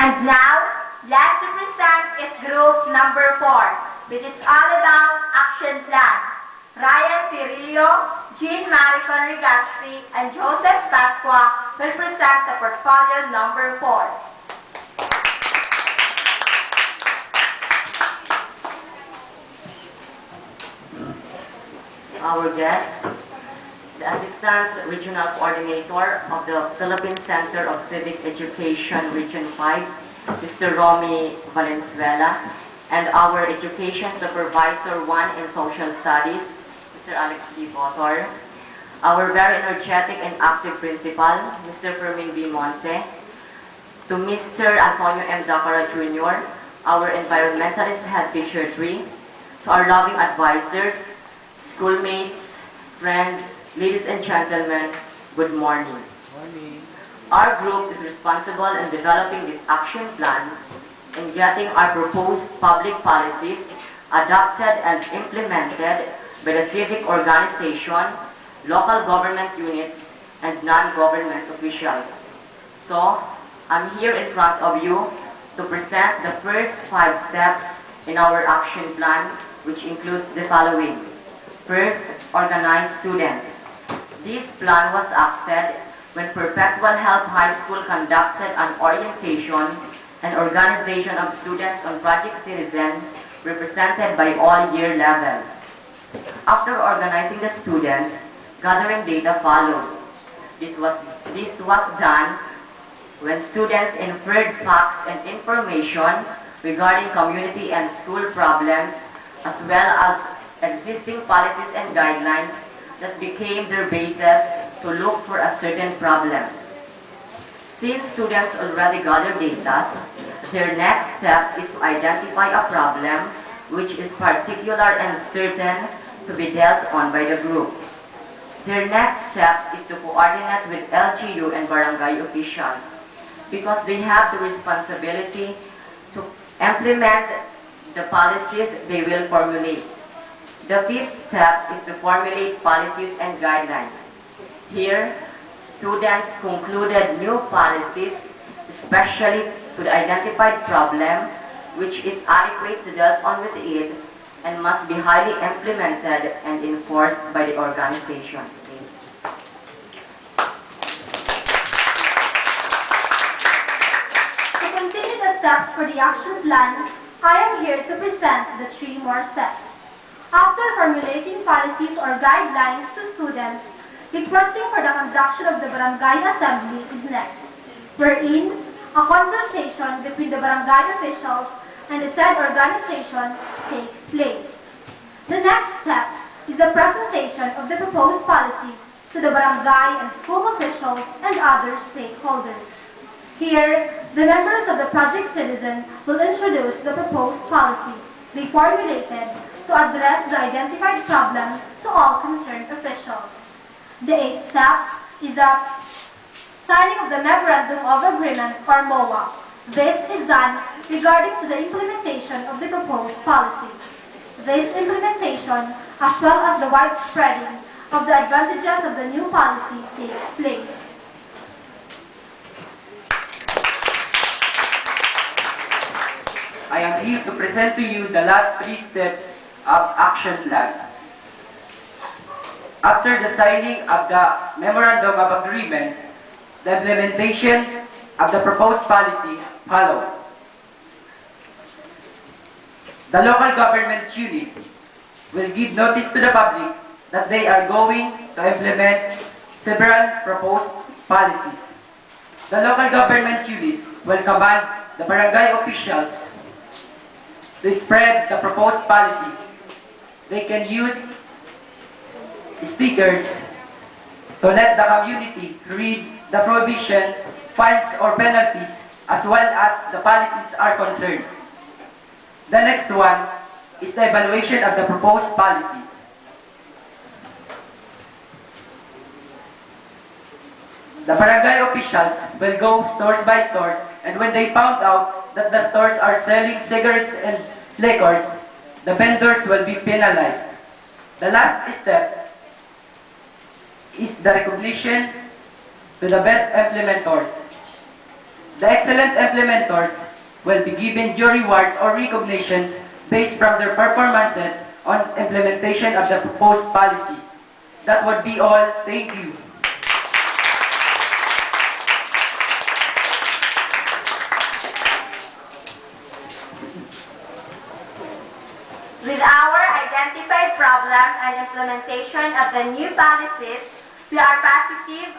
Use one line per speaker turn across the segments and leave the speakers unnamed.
And now, last to present is group number 4, which is all about action plan. Ryan Cirillo, Jean Marie Conrigasti, and Joseph Pasqua will present the portfolio number 4.
Our guest, the Assistant Regional Coordinator of the Philippine Center of Civic Education Region 5, Mr. Romy Valenzuela, and our Education Supervisor 1 in Social Studies, Mr. Alex B. Botor, our very energetic and active Principal, Mr. Fermin B. Monte, to Mr. Antonio M. Zacara Jr., our Environmentalist Head Teacher 3, to our loving advisors, schoolmates, friends, ladies and gentlemen, good morning.
Morning.
Our group is responsible in developing this action plan and getting our proposed public policies adopted and implemented by the civic organization, local government units, and non-government officials. So, I'm here in front of you to present the first 5 steps in our action plan, which includes the following. First, organize students. This plan was acted when Perpetual Help High School conducted an orientation and organization of students on Project Citizen represented by all year level. After organizing the students, gathering data followed. This was done when students inferred facts and information regarding community and school problems, as well as existing policies and guidelines that became their basis to look for a certain problem. Since students already gathered data, their next step is to identify a problem which is particular and certain to be dealt on by the group. Their next step is to coordinate with LGU and barangay officials because they have the responsibility to implement the policies they will formulate. The 5th step is to formulate policies and guidelines. Here, students concluded new policies, especially to the identified problem, which is adequate to deal on with it and must be highly implemented and enforced by the organization.
To continue the steps for the action plan, I am here to present the 3 more steps. After formulating policies or guidelines to students, requesting for the conduction of the barangay assembly is next, wherein a conversation between the barangay officials and the said organization takes place. The next step is the presentation of the proposed policy to the barangay and school officials and other stakeholders. Here, the members of the Project Citizen will introduce the proposed policy they formulated to address the identified problem to all concerned officials. The 8th step is the signing of the Memorandum of Agreement or MOA. This is done regarding to the implementation of the proposed policy. This implementation, as well as the widespreading of the advantages of the new policy, takes place.
I am here to present to you the last 3 steps of action plan. After the signing of the Memorandum of Agreement, the implementation of the proposed policy followed. The local government unit will give notice to the public that they are going to implement several proposed policies. The local government unit will command the barangay officials to spread the proposed policy. They can use stickers to let the community read the prohibition, fines or penalties, as well as the policies are concerned. The next one is the evaluation of the proposed policies. The barangay officials will go stores by stores, and when they found out that the stores are selling cigarettes and liquors, the vendors will be penalized. The last step is the recognition to the best implementors. The excellent implementers will be given due rewards or recognitions based from their performances on implementation of the proposed policies. That would be all. Thank you.
With our identified problem and implementation of the new policies, we are positive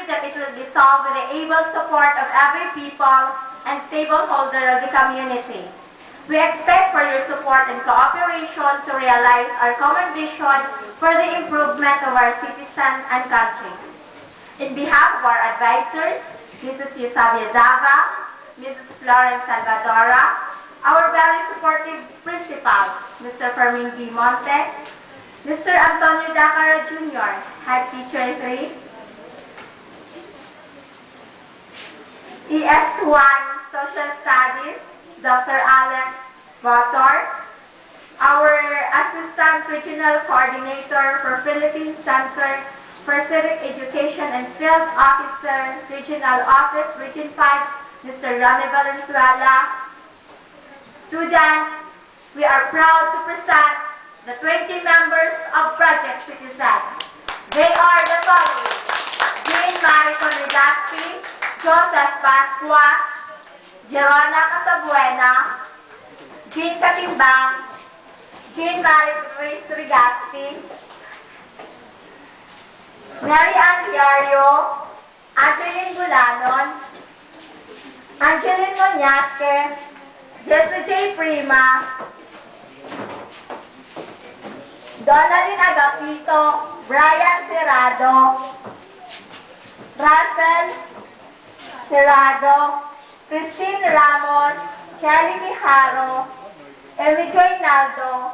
that it will be solved with the able support of every people and stakeholder of the community. We expect for your support and cooperation to realize our common vision for the improvement of our citizens and country. In behalf of our advisors, Mrs. Yusabia Dava, Mrs. Florence Salvadora, our very supportive principal, Mr. Fermin B. Monte, Mr. Antonio Dacara Jr., Head Teacher 3, ES1 Social Studies, Dr. Alex Botor, our Assistant Regional Coordinator for Philippine Center for Civic Education and Field Officer, Regional Office, Region 5, Mr. Rami Valenzuela. Students, we are proud to present the 20 members of Project Citizen. They are the following: Jean Maricon Rigaspi, Joseph Pasqua, Gerona Casabuena, Jean Katimbang, Jean Marie Rigaspi, Mary Ann Diario, Angeline Bulanon, Angeline Monyasque, Jesse J. Prima, Donalyn Agapito, Brian Serrado, Russell Serrado, Christine Ramos, Chelly Quijaro, Emi Joy Naldo,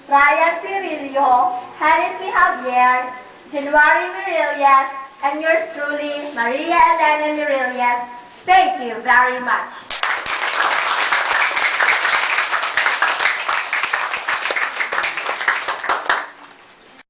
Ryan Cirillo, Hennessy Javier, January Mirillas, and yours truly, Maria Elena Mirillas. Thank you very much.